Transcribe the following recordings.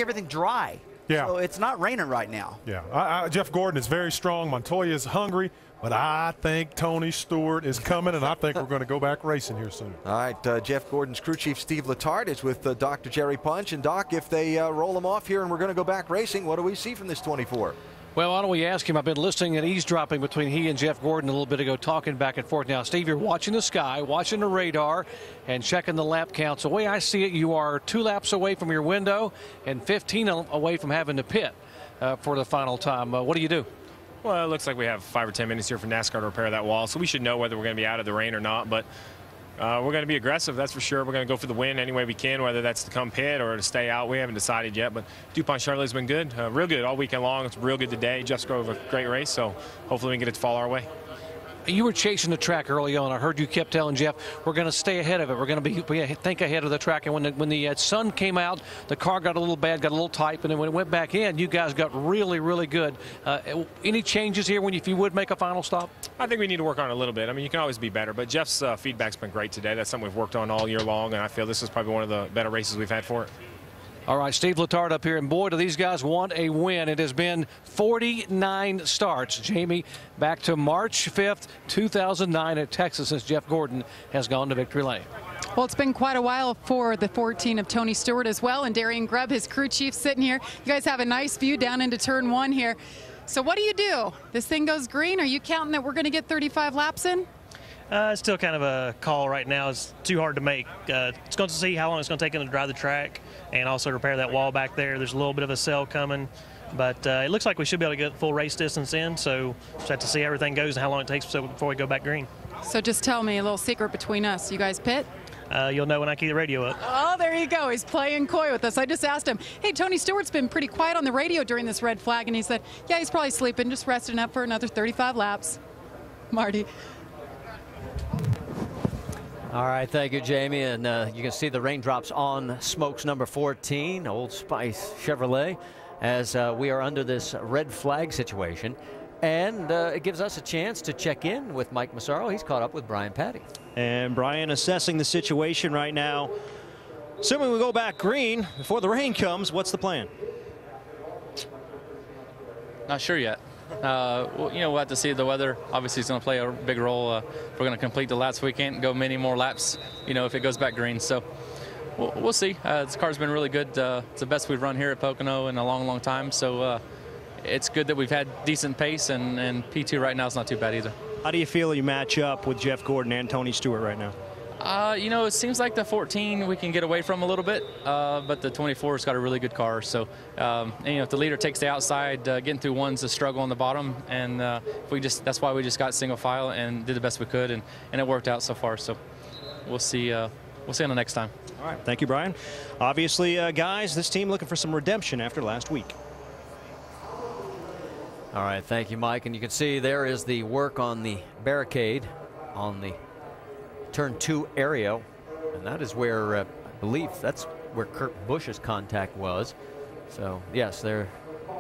see everything dry. Yeah. So it's not raining right now. Yeah. Jeff Gordon is very strong. Montoya is hungry. But I think Tony Stewart is coming, and I think we're going to go back racing here soon. All right, Jeff Gordon's crew chief Steve Letarte is with Dr. Jerry Punch. And, Doc, if they roll him off here and we're going to go back racing, what do we see from this 24? Well, why don't we ask him? I've been listening and eavesdropping between he and Jeff Gordon a little bit ago, talking back and forth. Now, Steve, you're watching the sky, watching the radar, and checking the lap counts. The way I see it, you are 2 laps away from your window and 15 away from having to pit for the final time. What do you do? Well, it looks like we have 5 or 10 minutes here for NASCAR to repair that wall, so we should know whether we're going to be out of the rain or not. But we're going to be aggressive, that's for sure. We're going to go for the win any way we can, whether that's to come pit or to stay out. We haven't decided yet, but DuPont Chevrolet's been good, real good all weekend long. It's real good today. Just drove a great race, so hopefully we can get it to fall our way. You were chasing the track early on. I heard you kept telling Jeff, we're going to stay ahead of it. We're going to think ahead of the track. And when the sun came out, the car got a little bad, got a little tight. And then when it went back in, you guys got really, really good. Any changes here if you would make a final stop? I think we need to work on it a little bit. I mean, you can always be better. But Jeff's feedback's been great today. That's something we've worked on all year long. And I feel this is probably one of the better races we've had for it. All right, Steve Letarte up here, and boy, do these guys want a win. It has been 49 starts, Jamie, back to March 5th, 2009 at Texas since Jeff Gordon has gone to victory lane. Well, it's been quite a while for the 14 of Tony Stewart as well, and Darian Grubb, his crew chief, sitting here. You guys have a nice view down into turn 1 here. So what do? This thing goes green. Are you counting that we're going to get 35 laps in? It's still kind of a call right now. It's too hard to make. It's going to see how long it's going to take them to drive the track and also repair that wall back there. There's a little bit of a cell coming, but it looks like we should be able to get full race distance in, so just have to see how everything goes and how long it takes before we go back green. So just tell me a little secret between us. You guys pit? You'll know when I keep the radio up. Oh, there you go. He's playing coy with us. I just asked him, hey, Tony Stewart's been pretty quiet on the radio during this red flag, and he said, yeah, he's probably sleeping, just resting up for another 35 laps. Marty. All right, thank you, Jamie. And you can see the raindrops on Smokes number 14, Old Spice Chevrolet, as we are under this red flag situation. And it gives us a chance to check in with Mike Massaro. He's caught up with Brian Patty. And Brian assessing the situation right now. Assuming we go back green before the rain comes, what's the plan? Not sure yet. We'll have to see the weather. Obviously, it's going to play a big role. If we're going to complete the laps, we can't go many more laps, if it goes back green. So we'll see. This car's been really good. It's the best we've run here at Pocono in a long, long time. So it's good that we've had decent pace, and P2 right now is not too bad either. How do you feel you match up with Jeff Gordon and Tony Stewart right now? It seems like the 14 we can get away from a little bit, but the 24's got a really good car. So, if the leader takes the outside, getting through one's a struggle on the bottom, and that's why we just got single file and did the best we could, and it worked out so far. So, we'll see. We'll see on the next time. All right, thank you, Brian. Obviously, guys, this team looking for some redemption after last week. All right, thank you, Mike. And you can see there is the work on the barricade on the turn 2 area, and that is where I believe that's where Kurt Busch's contact was. So yes, there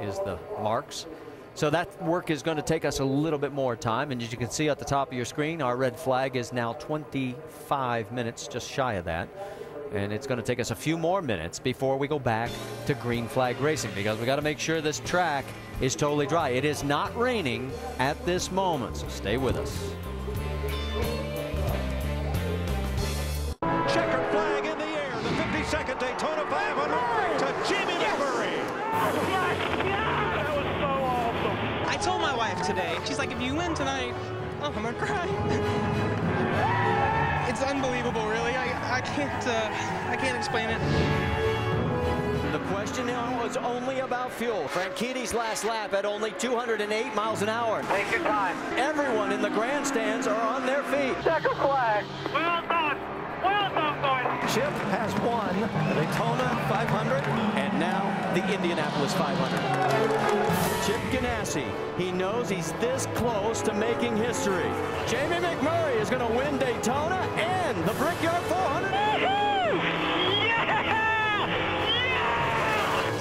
is the marks. So that work is going to take us a little bit more time, and as you can see at the top of your screen, our red flag is now 25 minutes, just shy of that. And it's going to take us a few more minutes before we go back to green flag racing, because we got to make sure this track is totally dry. It is not raining at this moment, so stay with us. Checkered flag in the air. The 52nd Daytona 500 to Jamie McMurray. That was so awesome. I told my wife today, she's like, if you win tonight, I'm gonna cry. It's unbelievable, really. I can't explain it. The question now is only about fuel. Frankitti's last lap at only 208 miles an hour. Take your time. Everyone in the grandstands are on their feet. Checker flag. Well done. Well done, boys. Chip has won the Daytona 500 and now the Indianapolis 500. Chip Ganassi, he knows he's this close to making history. Jamie McMurray is going to win Daytona and the Brickyard 400.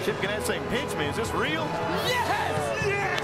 Chip Ganassi saying, pinch me, is this real? Yes! Yes!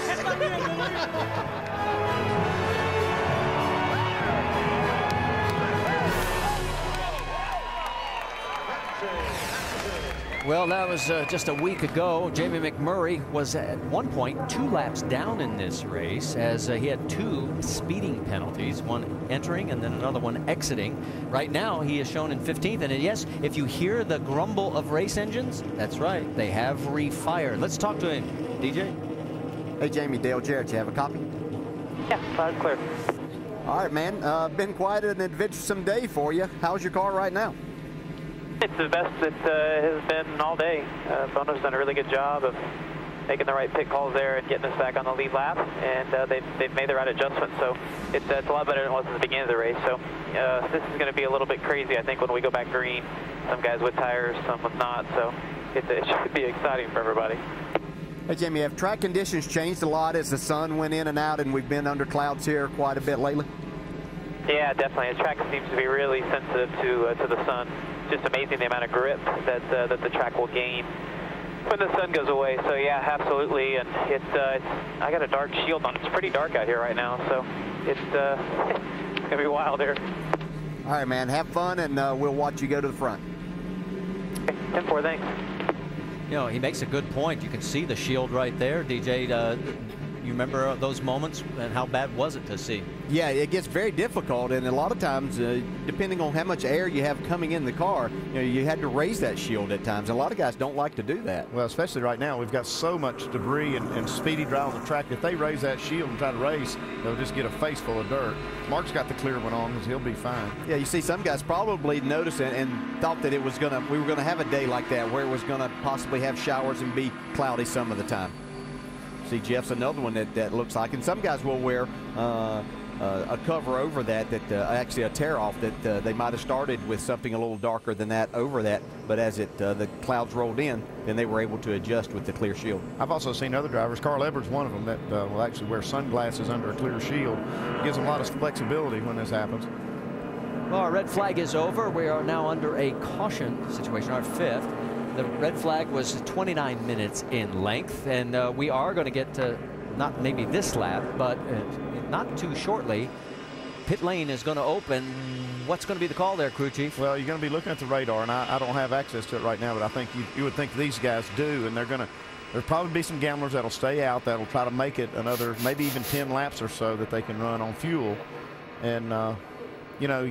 Well, that was just a week ago. Jamie McMurray was at one point 2 laps down in this race as he had 2 speeding penalties, one entering and then another one exiting. Right now, he is shown in 15th. And yes, if you hear the grumble of race engines, that's right, they have refired. Let's talk to him. DJ? Hey, Jamie, Dale Jarrett, you have a copy? Yeah, loud clear. All right, man. Been quite an adventuresome day for you. How's your car right now? It's the best it has been all day. Bono's done a really good job of making the right pit calls there and getting us back on the lead lap, and they've made the right adjustments, so it's a lot better than it was at the beginning of the race. So this is going to be a little bit crazy, I think, when we go back green. Some guys with tires, some with not, so it should be exciting for everybody. Hey, Jamie, have track conditions changed a lot as the sun went in and out and we've been under clouds here quite a bit lately? Yeah, definitely. The track seems to be really sensitive to the sun. Just amazing the amount of grip that the track will gain when the sun goes away. So yeah, absolutely. And it's I got a dark shield on. It's pretty dark out here right now, so it's gonna be wild here. All right, man. Have fun, and we'll watch you go to the front. Okay, 10-4, thanks. You know, he makes a good point. You can see the shield right there, DJ. You remember those moments, and how bad was it to see? Yeah, it gets very difficult, and a lot of times, depending on how much air you have coming in the car, you had to raise that shield at times. A lot of guys don't like to do that. Well, especially right now, we've got so much debris and speedy drive on the track. If they raise that shield and try to race, they'll just get a face full of dirt. Mark's got the clear one on, because he'll be fine. Yeah, you see, some guys probably noticed it and thought that we were gonna have a day like that, where it was gonna possibly have showers and be cloudy some of the time. See, Jeff's another one that looks like, and some guys will wear a cover over that, actually a tear off that they might have started with something a little darker than that over that, but as the clouds rolled in, then they were able to adjust with the clear shield. I've also seen other drivers, Carl Edwards one of them, that will actually wear sunglasses under a clear shield. Gives them a lot of flexibility when this happens. Well, our red flag is over. We are now under a caution situation, our 5th. The red flag was 29 minutes in length, and we are going to get to, not maybe this lap, but not too shortly, pit lane is going to open. What's going to be the call there, crew chief? Well, you're going to be looking at the radar, and I don't have access to it right now, but I think you would think these guys do, and there'll probably be some gamblers that'll stay out, that'll try to make it another, maybe even 10 laps or so that they can run on fuel. And, you know,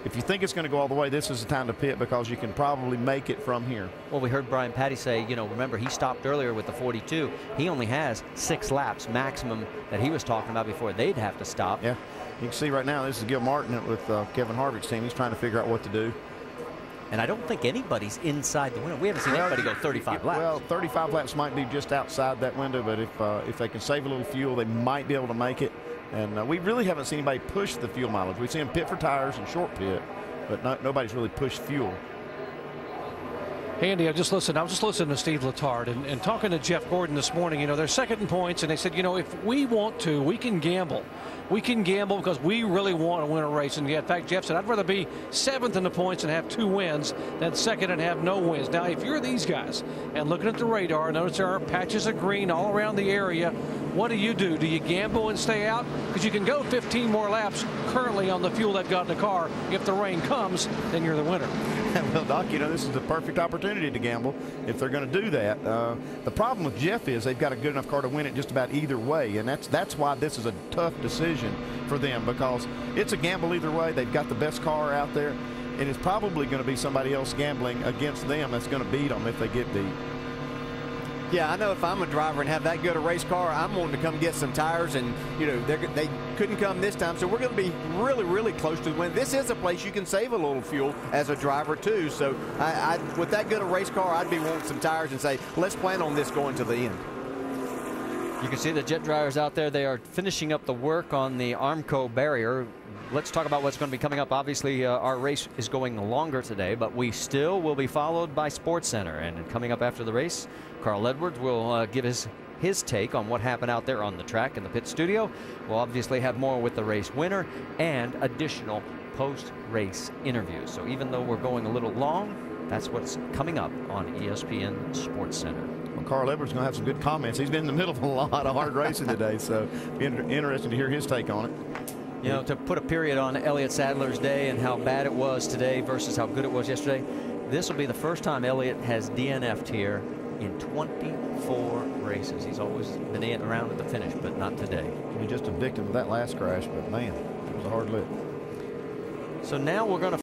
if you think it's going to go all the way, this is the time to pit, because you can probably make it from here. Well, we heard Brian Patty say, you know, remember, he stopped earlier with the 42. He only has 6 laps maximum that he was talking about before they'd have to stop. Yeah, you can see right now, this is Gil Martin with Kevin Harvick's team. He's trying to figure out what to do. And I don't think anybody's inside the window. We haven't seen anybody go 35 laps. Well, 35 laps might be just outside that window, but if they can save a little fuel, they might be able to make it. And we really haven't seen anybody push the fuel mileage. We've seen them pit for tires and short pit, but nobody's really pushed fuel. Andy, I was just listening to Steve Letarte and talking to Jeff Gordon this morning. You know, they're second in points, and they said, you know, if we want to, we can gamble. We can gamble because we really want to win a race. And in fact, Jeff said, I'd rather be 7th in the points and have 2 wins than 2nd and have no wins. Now, if you're these guys and looking at the radar, notice there are patches of green all around the area. What do? Do you gamble and stay out? Because you can go 15 more laps currently on the fuel they've got in the car. If the rain comes, then you're the winner. Well, Doc, you know, this is the perfect opportunity to gamble if they're going to do that. The problem with Jeff is they've got a good enough car to win it just about either way, and that's why this is a tough decision for them, because it's a gamble either way. They've got the best car out there, and it's probably going to be somebody else gambling against them that's going to beat them if they get beat. Yeah, I know if I'm a driver and have that good a race car, I'm wanting to come get some tires, and you know they couldn't come this time, so we're going to be really, really close to the win. This is a place you can save a little fuel as a driver too. So with that good a race car, I'd be wanting some tires and say, let's plan on this going to the end. You can see the jet drivers out there. They are finishing up the work on the Armco barrier. Let's talk about what's going to be coming up. Obviously, our race is going longer today, but we still will be followed by SportsCenter. And coming up after the race, Carl Edwards will give his take on what happened out there on the track in the pit studio. We'll obviously have more with the race winner and additional post-race interviews. So even though we're going a little long, that's what's coming up on ESPN SportsCenter. Well, Carl Edwards is going to have some good comments. He's been in the middle of a lot of hard racing today, so be interesting to hear his take on it. You know, to put a period on Elliott Sadler's day and how bad it was today versus how good it was yesterday, this will be the first time Elliott has DNF'd here in 24 races. He's always been around at the finish, but not today. He was just a victim of that last crash, but man, it was a hard lick. So now we're going to